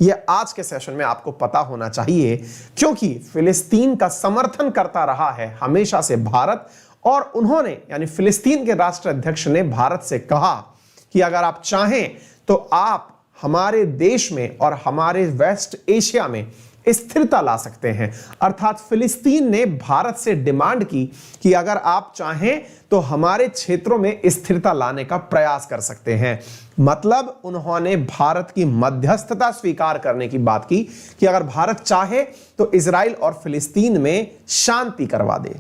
ये आज के सेशन में आपको पता होना चाहिए, क्योंकि फिलिस्तीन का समर्थन करता रहा है हमेशा से भारत, और उन्होंने यानी फिलिस्तीन के राष्ट्राध्यक्ष ने भारत से कहा कि अगर आप चाहें तो आप हमारे देश में और हमारे वेस्ट एशिया में स्थिरता ला सकते हैं। अर्थात फिलिस्तीन ने भारत से डिमांड की कि अगर आप चाहें तो हमारे क्षेत्रों में स्थिरता लाने का प्रयास कर सकते हैं। मतलब उन्होंने भारत की मध्यस्थता स्वीकार करने की बात की कि अगर भारत चाहे तो इजराइल और फिलिस्तीन में शांति करवा दे।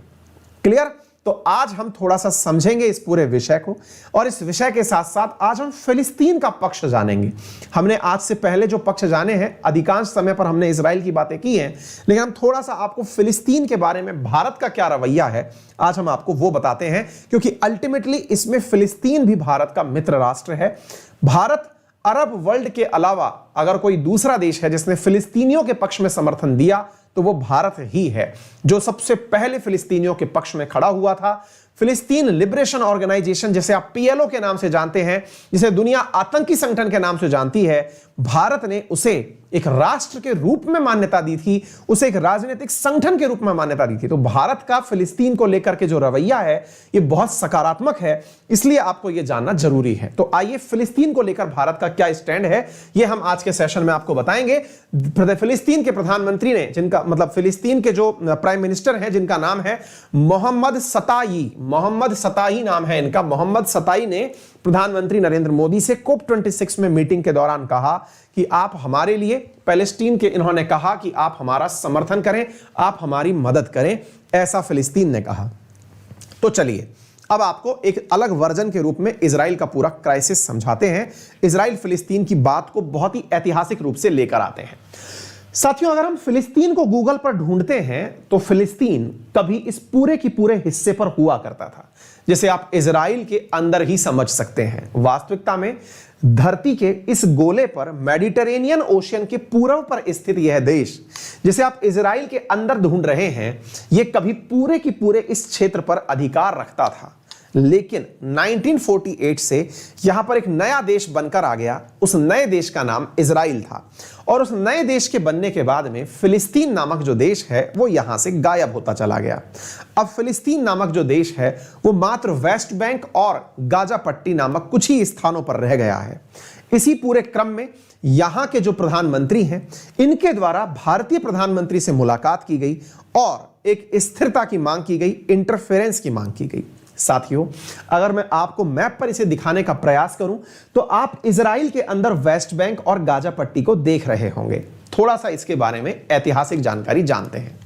क्लियर? तो आज हम थोड़ा सा समझेंगे इस पूरे विषय को, और इस विषय के साथ साथ आज हम फिलिस्तीन का पक्ष जानेंगे। हमने आज से पहले जो पक्ष जाने हैं, अधिकांश समय पर हमने इजराइल की बातें की हैं, लेकिन हम थोड़ा सा आपको फिलिस्तीन के बारे में भारत का क्या रवैया है आज हम आपको वो बताते हैं, क्योंकि अल्टीमेटली इसमें फिलिस्तीन भी भारत का मित्र राष्ट्र है। भारत अरब वर्ल्ड के अलावा अगर कोई दूसरा देश है जिसने फिलिस्तीनियों के पक्ष में समर्थन दिया तो वो भारत ही है, जो सबसे पहले फिलिस्तीनियों के पक्ष में खड़ा हुआ था। फिलिस्तीन लिबरेशन ऑर्गेनाइजेशन, जिसे आप पीएलओ के नाम से जानते हैं, जिसे दुनिया आतंकी संगठन के नाम से जानती है, भारत ने उसे एक राष्ट्र के रूप में मान्यता दी थी, उसे एक राजनीतिक संगठन के रूप में मान्यता दी थी। तो भारत का फिलिस्तीन को लेकर के जो रवैया है ये बहुत सकारात्मक है, इसलिए आपको ये जानना जरूरी है। तो आइए फिलिस्तीन को लेकर भारत का क्या स्टैंड है ये हम आज के सेशन में आपको बताएंगे। फिलिस्तीन के प्रधानमंत्री ने, जिनका मतलब फिलिस्तीन के जो प्राइम मिनिस्टर हैं जिनका नाम है मोहम्मद सताई नाम है इनका, मोहम्मद सताई ने प्रधानमंत्री नरेंद्र मोदी से COP26 में मीटिंग के दौरान कहा कि आप हमारे लिए पैलेस्टीन के, इन्होंने कहा कि आप हमारा समर्थन करें, आप हमारी मदद करें, ऐसा फिलिस्तीन ने कहा। तो चलिए अब आपको एक अलग वर्जन के रूप में इजराइल का पूरा क्राइसिस समझाते हैं। इजराइल फिलिस्तीन की बात को बहुत ही ऐतिहासिक रूप से लेकर आते हैं। साथियों, अगर हम फिलिस्तीन को गूगल पर ढूंढते हैं तो फिलिस्तीन कभी इस पूरे की पूरे हिस्से पर हुआ करता था, जिसे आप इजराइल के अंदर ही समझ सकते हैं। वास्तविकता में धरती के इस गोले पर मेडिटेरेनियन ओशियन के पूर्व पर स्थित यह देश, जिसे आप इजराइल के अंदर ढूंढ रहे हैं, यह कभी पूरे की पूरे इस क्षेत्र पर अधिकार रखता था। लेकिन 1948 से यहां पर एक नया देश बनकर आ गया। उस नए देश का नाम इजराइल था, और उस नए देश के बनने के बाद में फिलिस्तीन नामक जो देश है वो यहां से गायब होता चला गया। अब फिलिस्तीन नामक जो देश है वो मात्र वेस्ट बैंक और गाजा पट्टी नामक कुछ ही स्थानों पर रह गया है। इसी पूरे क्रम में यहां के जो प्रधानमंत्री हैं, इनके द्वारा भारतीय प्रधानमंत्री से मुलाकात की गई और एक स्थिरता की मांग की गई, इंटरफेरेंस की मांग की गई। साथियों, अगर मैं आपको मैप पर इसे दिखाने का प्रयास करूं तो आप इजराइल के अंदर वेस्ट बैंक और गाजा पट्टी को देख रहे होंगे। थोड़ा सा इसके बारे में ऐतिहासिक जानकारी जानते हैं।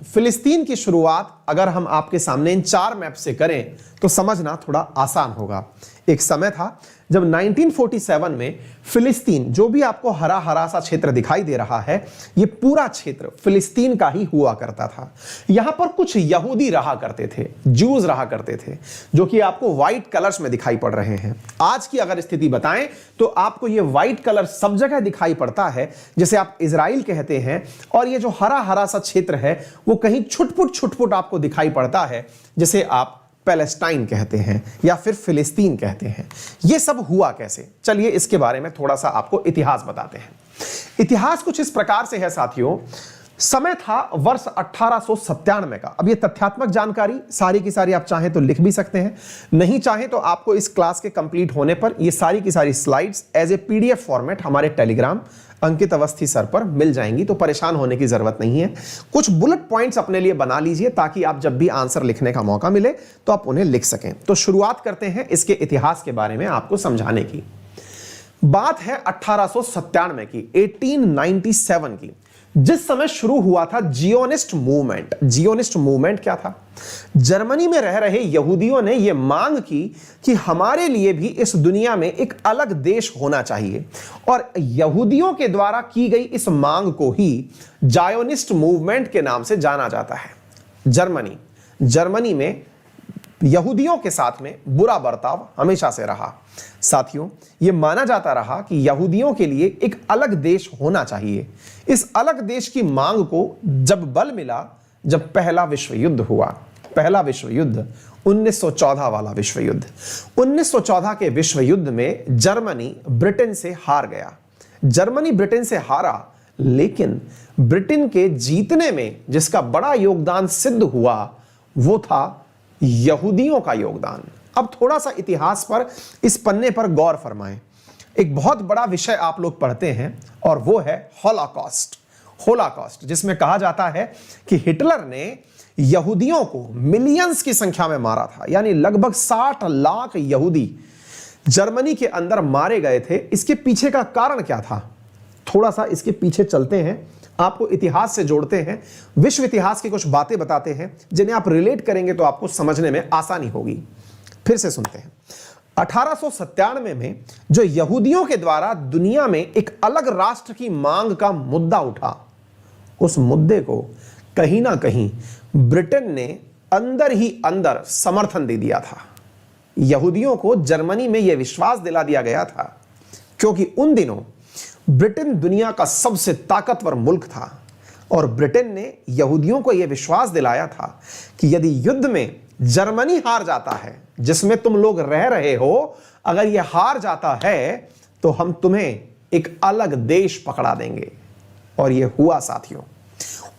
फिलिस्तीन की शुरुआत अगर हम आपके सामने इन 4 मैप से करें तो समझना थोड़ा आसान होगा। एक समय था जब 1947 में फिलिस्तीन, जो भी आपको हरा हरा सा क्षेत्र दिखाई दे रहा है, ये पूरा क्षेत्र फिलिस्तीन का ही हुआ करता था। यहां पर कुछ यहूदी रहा करते थे, जूज रहा करते थे, जो कि आपको व्हाइट कलर्स में दिखाई पड़ रहे हैं। आज की अगर स्थिति बताएं तो आपको ये व्हाइट कलर सब जगह दिखाई पड़ता है, जिसे आप इजराइल कहते हैं, और ये जो हरा हरा सा क्षेत्र है वो कहीं छुटपुट आपको दिखाई पड़ता है, जिसे आप पैलेस्टाइन कहते हैं या फिर फिलिस्तीन कहते हैं। यह सब हुआ कैसे, चलिए इसके बारे में थोड़ा सा आपको इतिहास बताते हैं। इतिहास कुछ इस प्रकार से है साथियों। समय था वर्ष 1897 का। अब ये तथ्यात्मक जानकारी सारी की सारी आप चाहें तो लिख भी सकते हैं, नहीं चाहें तो आपको इस क्लास के कंप्लीट होने पर ये सारी की सारी slides as a PDF format हमारे टेलीग्राम अंकित अवस्थी सर पर मिल जाएंगी, तो परेशान होने की जरूरत नहीं है। कुछ बुलेट पॉइंट्स अपने लिए बना लीजिए ताकि आप जब भी आंसर लिखने का मौका मिले तो आप उन्हें लिख सकें। तो शुरुआत करते हैं इसके इतिहास के बारे में आपको समझाने की। बात है 1897 की, 1897 की, जिस समय शुरू हुआ था जियोनिस्ट मूवमेंट। जियोनिस्ट मूवमेंट क्या था? जर्मनी में रह रहे यहूदियों ने यह मांग की कि हमारे लिए भी इस दुनिया में एक अलग देश होना चाहिए, और यहूदियों के द्वारा की गई इस मांग को ही जायोनिस्ट मूवमेंट के नाम से जाना जाता है। जर्मनी में यहूदियों के साथ में बुरा बर्ताव हमेशा से रहा। साथियों, यह माना जाता रहा कि यहूदियों के लिए एक अलग देश होना चाहिए। इस अलग देश की मांग को जब बल मिला, जब पहला विश्व युद्ध हुआ। पहला विश्व युद्ध 1914 वाला विश्व युद्ध। 1914 के विश्व युद्ध में जर्मनी ब्रिटेन से हार गया। जर्मनी ब्रिटेन से हारा, लेकिन ब्रिटेन के जीतने में जिसका बड़ा योगदान सिद्ध हुआ वो था यहूदियों का योगदान। अब थोड़ा सा इतिहास पर, इस पन्ने पर गौर फरमाएं। एक बहुत बड़ा विषय आप लोग पढ़ते हैं और वो है हॉलोकॉस्ट। होलाकॉस्ट, जिसमें कहा जाता है कि हिटलर ने यहूदियों को मिलियंस की संख्या में मारा था, यानी लगभग 60 लाख यहूदी जर्मनी के अंदर मारे गए थे। इसके पीछे का कारण क्या था, थोड़ा सा इसके पीछे चलते हैं, आपको इतिहास से जोड़ते हैं, विश्व इतिहास की कुछ बातें बताते हैं जिन्हें आप रिलेट करेंगे तो आपको समझने में आसानी होगी। फिर से सुनते हैं। 1897 में जो यहूदियों के द्वारा दुनिया में एक अलग राष्ट्र की मांग का मुद्दा उठा, उस मुद्दे को कहीं ना कहीं ब्रिटेन ने अंदर ही अंदर समर्थन दे दिया था। यहूदियों को जर्मनी में यह विश्वास दिला दिया गया था, क्योंकि उन दिनों ब्रिटेन दुनिया का सबसे ताकतवर मुल्क था और ब्रिटेन ने यहूदियों को यह विश्वास दिलाया था कि यदि युद्ध में जर्मनी हार जाता है, जिसमें तुम लोग रह रहे हो, अगर यह हार जाता है तो हम तुम्हें एक अलग देश पकड़ा देंगे। और यह हुआ साथियों।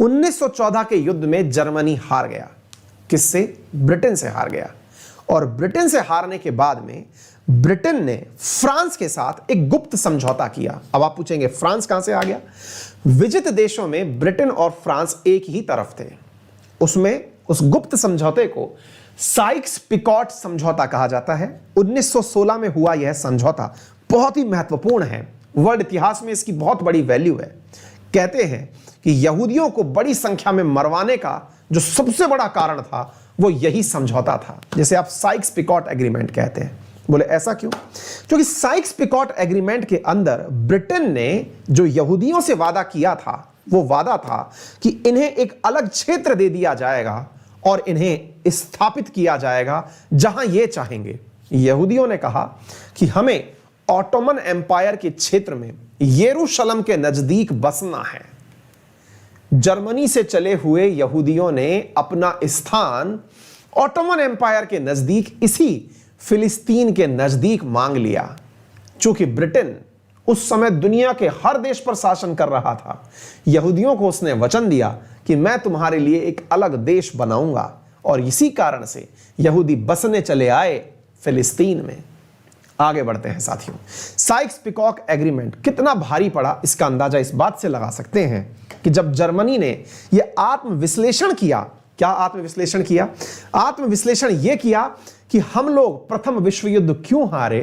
1914 के युद्ध में जर्मनी हार गया। किससे? ब्रिटेन से हार गया। और ब्रिटेन से हारने के बाद में ब्रिटेन ने फ्रांस के साथ एक गुप्त समझौता किया। अब आप पूछेंगे फ्रांस कहां से आ गया? विजित देशों में ब्रिटेन और फ्रांस एक ही तरफ थे। उसमें उस गुप्त समझौते को साइक्स पिकॉट समझौता कहा जाता है। 1916 में हुआ यह समझौता बहुत ही महत्वपूर्ण है। वर्ल्ड इतिहास में इसकी बहुत बड़ी वैल्यू है। कहते हैं कि यहूदियों को बड़ी संख्या में मरवाने का जो सबसे बड़ा कारण था वो यही समझौता था, जिसे आप साइक्स पिकॉट एग्रीमेंट कहते हैं। बोले ऐसा क्यों? क्योंकि साइक्स पिकॉट एग्रीमेंट के अंदर ब्रिटेन ने जो यहूदियों से वादा किया था, वो वादा था कि इन्हें एक अलग क्षेत्र दे दिया जाएगा और इन्हें स्थापित किया जाएगा जहां ये चाहेंगे। यहूदियों ने कहा कि हमें ऑटोमन एम्पायर के क्षेत्र में यरूशलेम के नजदीक बसना है। जर्मनी से चले हुए यहूदियों ने अपना स्थान ऑटोमन एम्पायर के नजदीक, इसी फिलिस्तीन के नजदीक मांग लिया। चूंकि ब्रिटेन उस समय दुनिया के हर देश पर शासन कर रहा था, यहूदियों को उसने वचन दिया कि मैं तुम्हारे लिए एक अलग देश बनाऊंगा। और इसी कारण से यहूदी बसने चले आए फिलिस्तीन में। आगे बढ़ते हैं साथियों। साइक्स पिकॉट एग्रीमेंट कितना भारी पड़ा, इसका अंदाजा इस बात से लगा सकते हैं कि जब जर्मनी ने यह आत्मविश्लेषण किया। क्या आत्मविश्लेषण किया? आत्मविश्लेषण यह किया कि हम लोग प्रथम विश्व युद्ध क्यों हारे,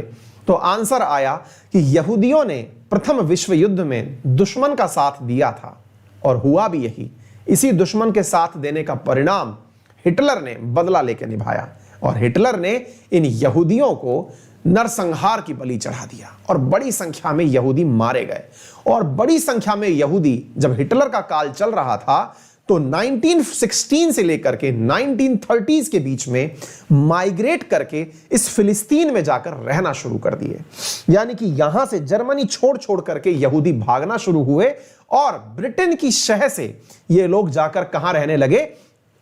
तो आंसर आया कि यहूदियों ने प्रथम विश्व युद्ध में दुश्मन का साथ दिया था। और हुआ भी यही। इसी दुश्मन के साथ देने का परिणाम हिटलर ने बदला लेकर निभाया और हिटलर ने इन यहूदियों को नरसंहार की बलि चढ़ा दिया और बड़ी संख्या में यहूदी मारे गए। और बड़ी संख्या में यहूदी, जब हिटलर का काल चल रहा था, तो 1916 से लेकर के 1930s के बीच में माइग्रेट करके इस फिलिस्तीन में जाकर रहना शुरू कर दिए। यानी कि यहां से जर्मनी छोड़ छोड़ करके यहूदी भागना शुरू हुए और ब्रिटेन की शह से ये लोग जाकर कहां रहने लगे?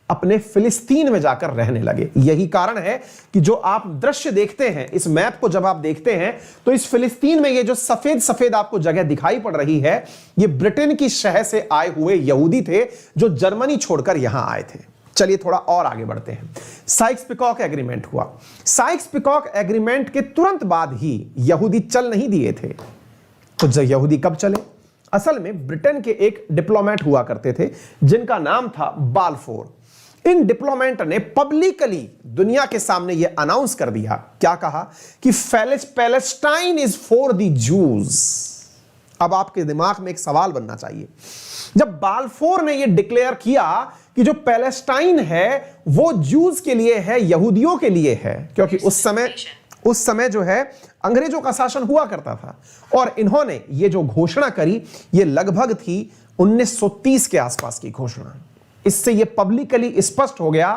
अपने फिलिस्तीन में जाकर रहने लगे। यही कारण है कि जो आप दृश्य देखते हैं, इस मैप को जब आप देखते हैं तो इस फिलिस्तीन में ये जो सफेद सफेद आपको जगह दिखाई पड़ रही है, ये ब्रिटेन की शहर से आए हुए यहूदी थे जो जर्मनी छोड़कर यहां आए थे। चलिए थोड़ा और आगे बढ़ते हैं। साइक्स पिकॉट एग्रीमेंट हुआ। साइक्स पिकॉट एग्रीमेंट के तुरंत बाद ही यहूदी चल नहीं दिए थे। तो जब यहूदी कब चले? असल में ब्रिटेन के एक डिप्लोमेट हुआ करते थे जिनका नाम था बाल्फोर। इन डिप्लोमेट ने पब्लिकली दुनिया के सामने यह अनाउंस कर दिया। क्या कहा? कि पैलेस्टाइन इज फॉर द जूज। अब आपके दिमाग में एक सवाल बनना चाहिए। जब बाल्फोर ने यह डिक्लेयर किया कि जो पैलेस्टाइन है वो जूज के लिए है, यहूदियों के लिए है, क्योंकि उस समय जो है अंग्रेजों का शासन हुआ करता था। और इन्होंने ये जो घोषणा करी, ये लगभग थी 1930 के आसपास की घोषणा। इससे यह पब्लिकली स्पष्ट हो गया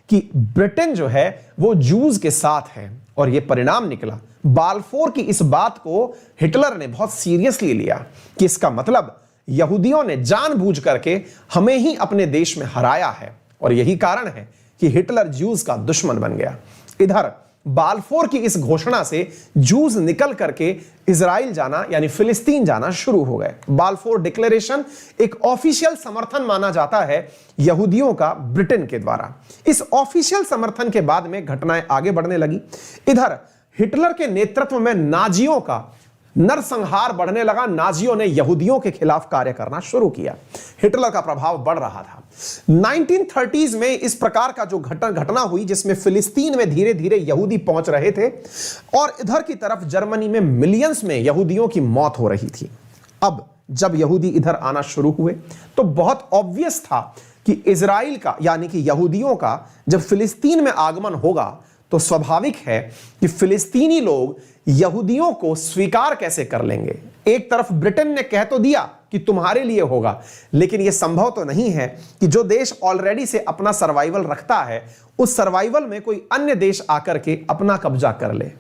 कि ब्रिटेन जो है वो जूज के साथ है। और यह परिणाम निकला। बाल्फोर की इस बात को हिटलर ने बहुत सीरियसली लिया कि इसका मतलब यहूदियों ने जानबूझ करके हमें ही अपने देश में हराया है। और यही कारण है कि हिटलर जूज का दुश्मन बन गया। इधर बाल्फोर की इस घोषणा से जूस निकल करके इजराइल जाना यानी फिलिस्तीन जाना शुरू हो गए। बाल्फोर डिक्लेरेशन एक ऑफिशियल समर्थन माना जाता है यहूदियों का ब्रिटेन के द्वारा। इस ऑफिशियल समर्थन के बाद में घटनाएं आगे बढ़ने लगी। इधर हिटलर के नेतृत्व में नाजियों का नरसंहार बढ़ने लगा। नाजियों ने यहूदियों के खिलाफ कार्य करना शुरू किया। हिटलर का प्रभाव बढ़ रहा था। 1930s में इस प्रकार का जो घटना हुई जिसमें फिलिस्तीन में धीरे धीरे यहूदी पहुंच रहे थे और इधर की तरफ जर्मनी में मिलियंस में यहूदियों की मौत हो रही थी। अब जब यहूदी इधर आना शुरू हुए तो बहुत ऑब्वियस था कि इजराइल का यानी कि यहूदियों का जब फिलिस्तीन में आगमन होगा तो स्वाभाविक है कि फिलिस्तीनी लोग यहूदियों को स्वीकार कैसे कर लेंगे। एक तरफ ब्रिटेन ने कह तो दिया कि तुम्हारे लिए होगा, लेकिन यह संभव तो नहीं है कि जो देश ऑलरेडी से अपना सर्वाइवल रखता है उस सर्वाइवल में कोई अन्य देश आकर के अपना कब्जा कर ले।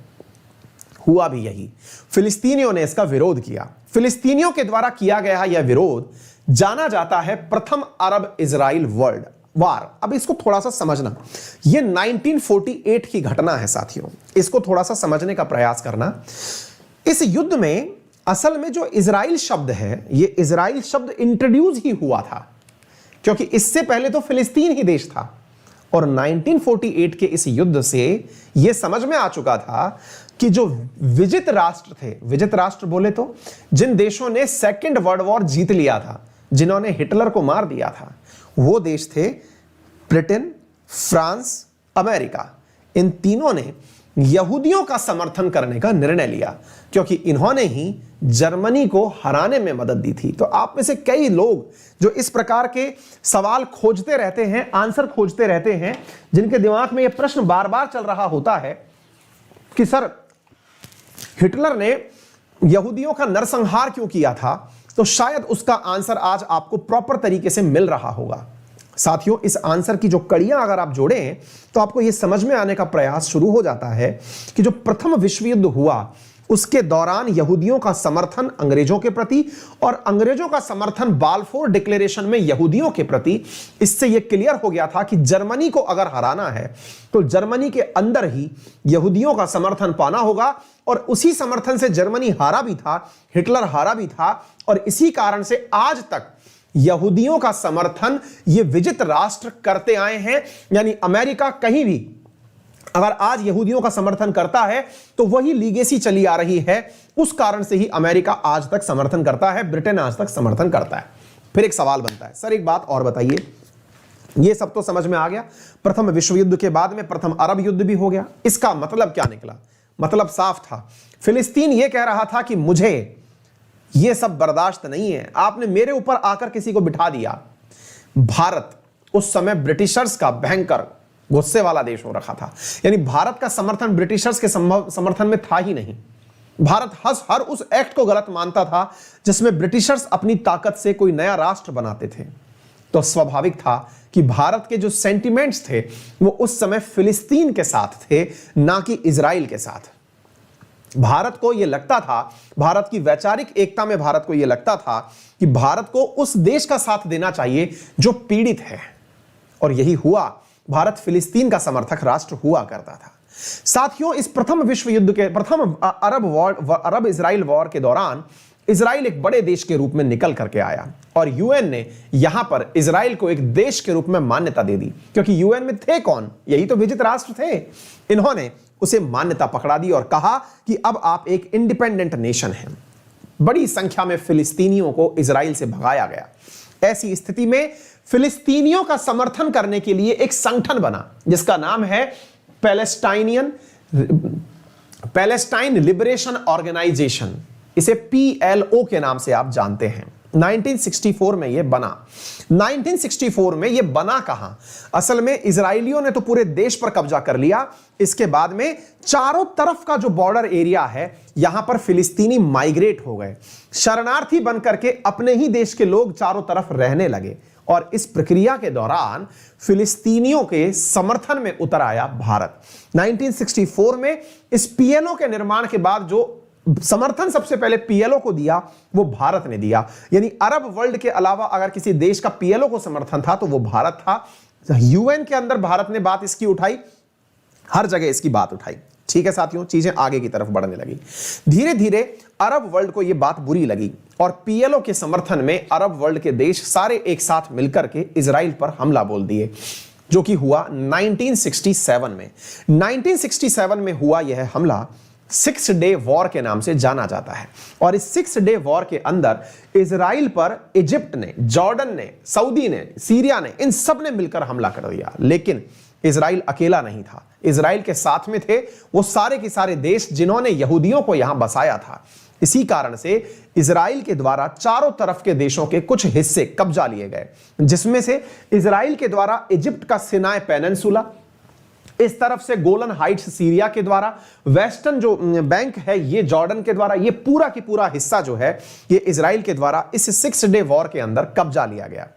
हुआ भी यही। फिलिस्तीनियों ने इसका विरोध किया। फिलिस्तीनियों के द्वारा किया गया यह विरोध जाना जाता है प्रथम अरब इजराइल वर्ल्ड वार। अब इसको थोड़ा सा समझना, यह 1948 की घटना है साथियों, इसको थोड़ा सा समझने का प्रयास करना। इस युद्ध में असल में जो इजराइल शब्द है, यह इजराइल शब्द इंट्रोड्यूस ही हुआ था, क्योंकि इससे पहले तो फिलिस्तीन ही देश था। और 1948 के इस युद्ध से यह समझ में आ चुका था कि जो विजित राष्ट्र थे, विजित राष्ट्र बोले तो जिन देशों ने सेकेंड वर्ल्ड वॉर जीत लिया था, जिन्होंने हिटलर को मार दिया था, वो देश थे ब्रिटेन, फ्रांस, अमेरिका। इन तीनों ने यहूदियों का समर्थन करने का निर्णय लिया क्योंकि इन्होंने ही जर्मनी को हराने में मदद दी थी। तो आप में से कई लोग जो इस प्रकार के सवाल खोजते रहते हैं, आंसर खोजते रहते हैं, जिनके दिमाग में यह प्रश्न बार बार चल रहा होता है कि सर हिटलर ने यहूदियों का नरसंहार क्यों किया था, तो शायद उसका आंसर आज आपको प्रॉपर तरीके से मिल रहा होगा। साथियों, इस आंसर की जो कड़ियां अगर आप जोड़ें तो आपको यह समझ में आने का प्रयास शुरू हो जाता है कि जो प्रथम विश्व युद्ध हुआ उसके दौरान यहूदियों का समर्थन अंग्रेजों के प्रति और अंग्रेजों का समर्थन बाल्फोर डिक्लेरेशन में यहूदियों के प्रति, इससे यह क्लियर हो गया था कि जर्मनी को अगर हराना है तो जर्मनी के अंदर ही यहूदियों का समर्थन पाना होगा। और उसी समर्थन से जर्मनी हारा भी था, हिटलर हारा भी था। और इसी कारण से आज तक यहूदियों का समर्थन ये विजित राष्ट्र करते आए हैं। यानी अमेरिका कहीं भी अगर आज यहूदियों का समर्थन करता है तो वही लीगेसी चली आ रही है। उस कारण से ही अमेरिका आज तक समर्थन करता है, ब्रिटेन आज तक समर्थन करता है। फिर एक सवाल बनता है, सर एक बात और बताइए, ये सब तो समझ में आ गया, प्रथम विश्व युद्ध के बाद में प्रथम अरब युद्ध भी हो गया, इसका मतलब क्या निकला? मतलब साफ था, फिलिस्तीन यह कह रहा था कि मुझे यह सब बर्दाश्त नहीं है, आपने मेरे ऊपर आकर किसी को बिठा दिया। भारत उस समय ब्रिटिशर्स का भयंकर गुस्से वाला देश हो रखा था, यानी भारत का समर्थन ब्रिटिशर्स के समर्थन में था ही नहीं। भारत हर उस एक्ट को गलत मानता था जिसमें ब्रिटिशर्स अपनी ताकत से कोई नया राष्ट्र बनाते थे। तो स्वाभाविक था कि भारत के जो सेंटिमेंट्स थे वो उस समय फिलिस्तीन के साथ थे, ना कि इजराइल के साथ। भारत को यह लगता था, भारत की वैचारिक एकता में भारत को यह लगता था कि भारत को उस देश का साथ देना चाहिए जो पीड़ित है। और यही हुआ, भारत फिलिस्तीन का समर्थक राष्ट्र हुआ करता था। साथियों, इस प्रथम विश्व युद्ध के प्रथम अरब इजराइल वॉर के दौरान इजराइल एक बड़े देश के रूप में निकल करके आया और यूएन ने यहां पर इजराइल को एक देश के रूप में मान्यता दे दी, क्योंकि यूएन में थे कौन? यही तो विजित राष्ट्र थे। इन्होंने उसे मान्यता पकड़ा दी और कहा कि अब आप एक इंडिपेंडेंट नेशन हैं। बड़ी संख्या में फिलिस्तीनियों को इजराइल से भगाया गया। ऐसी स्थिति में फिलिस्तीनियों का समर्थन करने के लिए एक संगठन बना जिसका नाम है पैलेस्टाइन लिबरेशन ऑर्गेनाइजेशन। इसे PLO के नाम से आप जानते हैं। 1964 में यह बना। 1964 में यह बना कहां? असल में इजराइलियों ने तो पूरे देश पर कब्जा कर लिया। इसके बाद में चारों तरफ का जो बॉर्डर एरिया है यहां पर फिलिस्तीनी माइग्रेट हो गए, शरणार्थी बनकर के अपने ही देश के लोग चारों तरफ रहने लगे। और इस प्रक्रिया के दौरान फिलिस्तीनियों के समर्थन में उतर आया भारत। 1964 में इस PLO के निर्माण के बाद जो समर्थन सबसे पहले PLO को दिया वो भारत ने दिया। यानी अरब वर्ल्ड के अलावा अगर किसी देश का PLO को समर्थन था तो वो भारत था। यूएन के अंदर भारत ने बात इसकी उठाई, हर जगह इसकी बात उठाई। ठीक है साथियों, चीजें आगे की तरफ बढ़ने लगी। धीरे धीरे अरब वर्ल्ड को यह बात बुरी लगी और पीएलओ के समर्थन में अरब वर्ल्ड के देश सारे एक साथ मिलकर के इजराइल पर हमला बोल दिए, जो कि हुआ 1967 में। 1967 में हुआ यह हमला 6 डे वॉर के नाम से जाना जाता है। और इस 6 डे वॉर के अंदर इजराइल पर इजिप्ट ने, जॉर्डन ने, सऊदी ने, सीरिया ने, इन सब ने मिलकर हमला कर दिया। लेकिन इजराइल अकेला नहीं था, इजराइल के साथ में थे वो सारे के सारे देश जिन्होंने यहूदियों को यहां बसाया था। इसी कारण से इजराइल के द्वारा चारों तरफ के देशों के कुछ हिस्से कब्जा लिए गए, जिसमें से इजराइल के द्वारा इजिप्ट का सिनाई पेनिनसुला, इस तरफ से गोलन हाइट्स सीरिया के द्वारा, वेस्टर्न जो बैंक है ये जॉर्डन के द्वारा, ये पूरा की पूरा हिस्सा जो है ये इजराइल के द्वारा इस 6 डे वॉर के अंदर कब्जा लिया गया।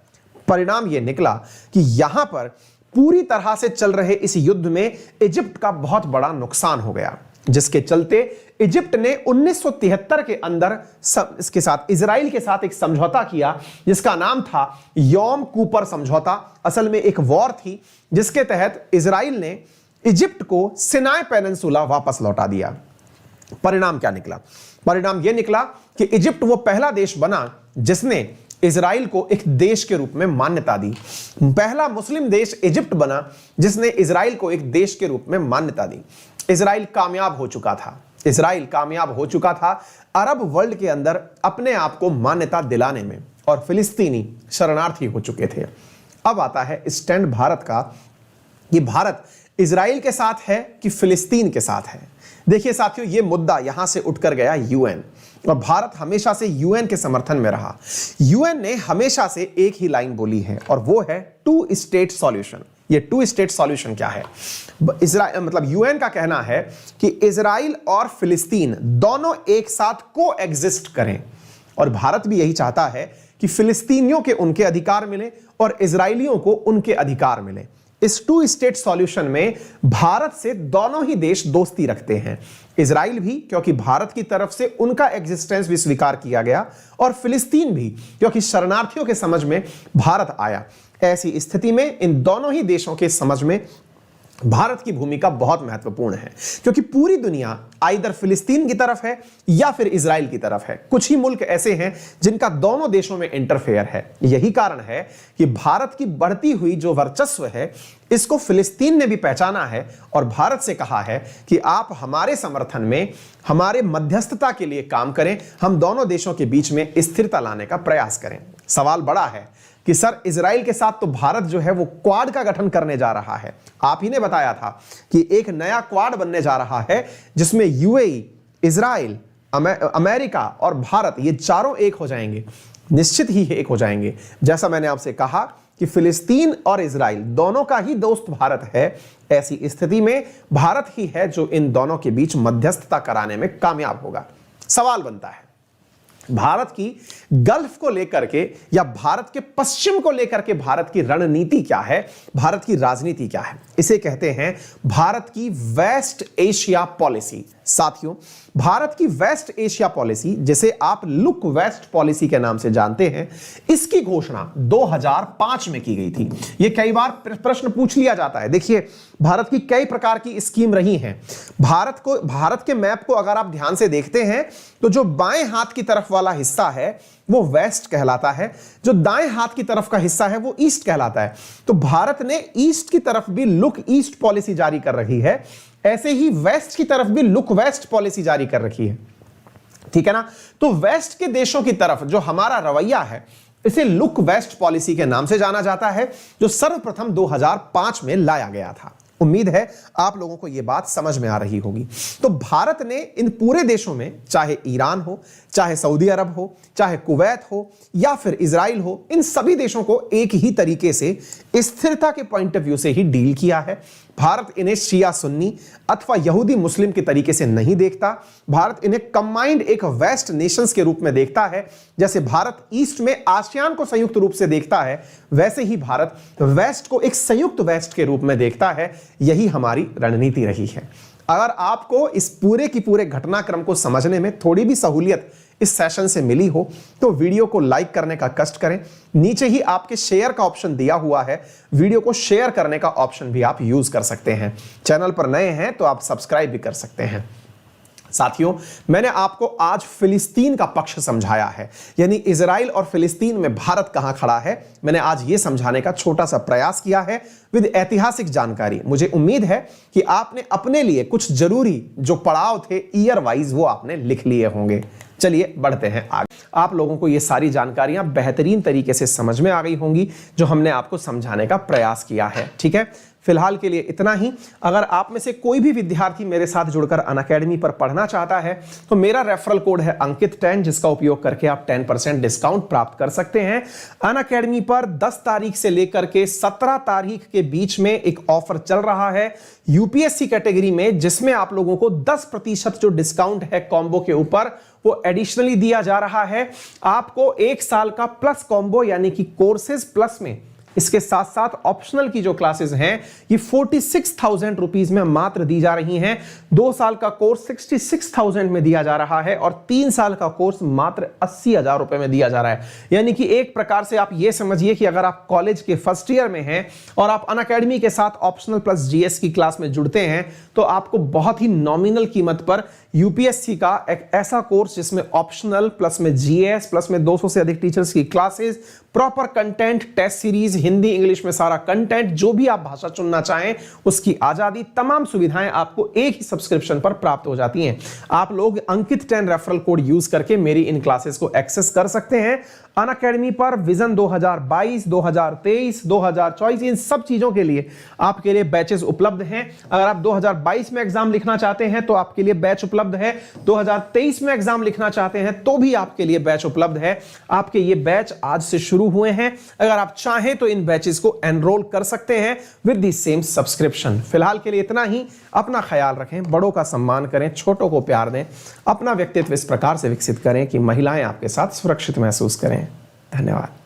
परिणाम ये निकला कि यहां पर पूरी तरह से चल रहे इस युद्ध में इजिप्ट का बहुत बड़ा नुकसान हो गया, जिसके चलते इजिप्ट ने 1973 के अंदर इसके साथ, इजराइल के साथ एक समझौता किया जिसका नाम था यॉम कूपर समझौता। असल में एक वॉर थी जिसके तहत इजराइल ने इजिप्ट को सिनाई पेनिनसुला वापस लौटा दिया। परिणाम क्या निकला? परिणाम यह निकला कि इजिप्ट वो पहला देश बना जिसने इजराइल को एक देश के रूप में मान्यता दी। पहला मुस्लिम देश इजिप्ट बना जिसने इजराइल को एक देश के रूप में मान्यता दी। इजराइल कामयाब हो चुका था, इजराइल कामयाब हो चुका था अरब वर्ल्ड के अंदर अपने आप को मान्यता दिलाने में, और फिलिस्तीनी शरणार्थी हो चुके थे। अब आता है स्टैंड भारत का, कि भारत इजराइल के साथ है कि फिलिस्तीन के साथ है। देखिए साथियों, यह मुद्दा यहां से उठकर गया यूएन, और भारत हमेशा से यूएन के समर्थन में रहा। यूएन ने हमेशा से एक ही लाइन बोली है और वो है 2 स्टेट सॉल्यूशन। ये 2 स्टेट सॉल्यूशन क्या है? इजराइल मतलब यूएन का कहना है कि इजराइल और फिलिस्तीन दोनों एक साथ को एग्जिस्ट करें, और भारत भी यही चाहता है कि फिलिस्तीनियों के उनके अधिकार मिले और इजराइलियों को उनके अधिकार मिले। इस 2 स्टेट सॉल्यूशन में भारत से दोनों ही देश दोस्ती रखते हैं, इजराइल भी क्योंकि भारत की तरफ से उनका एग्जिस्टेंस भी स्वीकार किया गया, और फिलिस्तीन भी क्योंकि शरणार्थियों के समझ में भारत आया। ऐसी स्थिति में इन दोनों ही देशों के समझ में भारत की भूमिका बहुत महत्वपूर्ण है, क्योंकि पूरी दुनिया आइदर फिलिस्तीन की तरफ है या फिर इजराइल की तरफ है। कुछ ही मुल्क ऐसे हैं जिनका दोनों देशों में इंटरफेयर है। यही कारण है कि भारत की बढ़ती हुई जो वर्चस्व है इसको फिलिस्तीन ने भी पहचाना है और भारत से कहा है कि आप हमारे समर्थन में, हमारे मध्यस्थता के लिए काम करें, हम दोनों देशों के बीच में स्थिरता लाने का प्रयास करें। सवाल बड़ा है कि सर इजराइल के साथ तो भारत जो है वो क्वाड का गठन करने जा रहा है। आप ही ने बताया था कि एक नया क्वाड बनने जा रहा है जिसमें यूएई, इजराइल, अमेरिका और भारत ये चारों एक हो जाएंगे, निश्चित ही एक हो जाएंगे। जैसा मैंने आपसे कहा कि फिलिस्तीन और इजराइल दोनों का ही दोस्त भारत है, ऐसी स्थिति में भारत ही है जो इन दोनों के बीच मध्यस्थता कराने में कामयाब होगा। सवाल बनता है भारत की गल्फ को लेकर के या भारत के पश्चिम को लेकर के भारत की रणनीति क्या है, भारत की राजनीति क्या है? इसे कहते हैं भारत की वेस्ट एशिया पॉलिसी। साथियों, भारत की वेस्ट एशिया पॉलिसी, जिसे आप लुक वेस्ट पॉलिसी के नाम से जानते हैं, इसकी घोषणा 2005 में की गई थी। यह कई बार प्रश्न पूछ लिया जाता है। देखिए, भारत की कई प्रकार की स्कीम रही हैं। भारत के मैप को अगर आप ध्यान से देखते हैं तो जो बाएं हाथ की तरफ वाला हिस्सा है वो वेस्ट कहलाता है, जो दाएं हाथ की तरफ का हिस्सा है वो ईस्ट कहलाता है। तो भारत ने ईस्ट की तरफ भी लुक ईस्ट पॉलिसी जारी कर रही है, ऐसे ही वेस्ट की तरफ भी लुक वेस्ट पॉलिसी जारी कर रखी है। ठीक है ना? तो वेस्ट के देशों की तरफ जो हमारा रवैया है इसे लुक वेस्ट पॉलिसी के नाम से जाना जाता है, जो सर्वप्रथम 2005 में लाया गया था। उम्मीद है आप लोगों को यह बात समझ में आ रही होगी। तो भारत ने इन पूरे देशों में, चाहे ईरान हो, चाहे सऊदी अरब हो, चाहे कुवैत हो या फिर इजराइल हो, इन सभी देशों को एक ही तरीके से स्थिरता के पॉइंट ऑफ व्यू से ही डील किया है। भारत इन्हें शिया सुन्नी अथवा यहूदी मुस्लिम के तरीके से नहीं देखता। भारत इन्हें कंबाइंड एक वेस्ट नेशंस के रूप में देखता है। जैसे भारत ईस्ट में आसियान को संयुक्त रूप से देखता है, वैसे ही भारत वेस्ट को एक संयुक्त वेस्ट के रूप में देखता है। यही हमारी रणनीति रही है। अगर आपको इस पूरे की पूरे घटनाक्रम को समझने में थोड़ी भी सहूलियत इस सेशन से मिली हो तो वीडियो को लाइक करने का कष्ट करें। नीचे ही आपके शेयर का ऑप्शन दिया हुआ है, वीडियो को शेयर करने का ऑप्शन भी आप यूज कर सकते हैं। चैनल पर नए हैं तो आप सब्सक्राइब भी कर सकते हैं। साथियों, मैंने आपको आज फिलिस्तीन का पक्ष समझाया है, यानी इजराइल और फिलिस्तीन में भारत कहां खड़ा है। मैंने आज यह समझाने का छोटा सा प्रयास किया है विद ऐतिहासिक जानकारी। मुझे उम्मीद है कि आपने अपने लिए कुछ जरूरी जो पड़ाव थे ईयर वाइज वो आपने लिख लिए होंगे। चलिए बढ़ते हैं आगे। आप लोगों को ये सारी जानकारियां बेहतरीन तरीके से समझ में आ गई होंगी जो हमने आपको समझाने का प्रयास किया है। ठीक है, फिलहाल के लिए इतना ही। अगर आप में से कोई भी विद्यार्थी मेरे साथ जुड़कर अनअकैडमी पर पढ़ना चाहता है तो मेरा रेफरल कोड है अंकित10, जिसका उपयोग करके आप 10% डिस्काउंट प्राप्त कर सकते हैं। अनअकैडमी पर 10 तारीख से लेकर के 17 तारीख के बीच में एक ऑफर चल रहा है यूपीएससी कैटेगरी में, जिसमें आप लोगों को 10% जो डिस्काउंट है कॉम्बो के ऊपर वो एडिशनली दिया जा रहा है। आपको 1 साल का प्लस कॉम्बो यानी कि कोर्सेज प्लस में इसके साथ साथ ऑप्शनल की जो क्लासेस हैं ये 46,000 रुपीज में मात्र दी जा रही हैं। 2 साल का कोर्स 66,000 में दिया जा रहा है और 3 साल का कोर्स मात्र 80,000 रुपए में दिया जा रहा है। यानी कि एक प्रकार से आप ये समझिए कि अगर आप कॉलेज के फर्स्ट ईयर में हैं और आप अनअकैडमी के साथ ऑप्शनल प्लस जीएस की क्लास में जुड़ते हैं तो आपको बहुत ही नॉमिनल कीमत पर यूपीएससी का एक ऐसा कोर्स जिसमें ऑप्शनल प्लस में जीएस प्लस में 200 से अधिक टीचर्स की classes, proper content, test series, Hindi English में सारा कंटेंट, जो भी आप भाषा चुनना चाहें उसकी आजादी, तमाम सुविधाएं आपको एक ही सब्सक्रिप्शन पर प्राप्त हो जाती हैं। आप लोग अंकित10 रेफरल कोड यूज करके मेरी इन क्लासेस को एक्सेस कर सकते हैं। अनअकैडमी पर विजन 2022, 2023, 2024 इन सब चीजों के लिए आपके लिए बैचेस उपलब्ध हैं। अगर आप 2022 में एग्जाम लिखना चाहते हैं तो आपके लिए बैच उपलब्ध है। 2023 में एग्जाम लिखना चाहते हैं तो भी आपके लिए बैच उपलब्ध है। आपके ये बैच आज से शुरू हुए हैं। अगर आप चाहें तो इन बैचेस को एनरोल कर सकते हैं विद द सेम सब्सक्रिप्शन। फिलहाल के लिए इतना ही। अपना ख्याल रखें, बड़ों का सम्मान करें, छोटों को प्यार दें, अपना व्यक्तित्व इस प्रकार से विकसित करें कि महिलाएं आपके साथ सुरक्षित महसूस करें। धन्यवाद।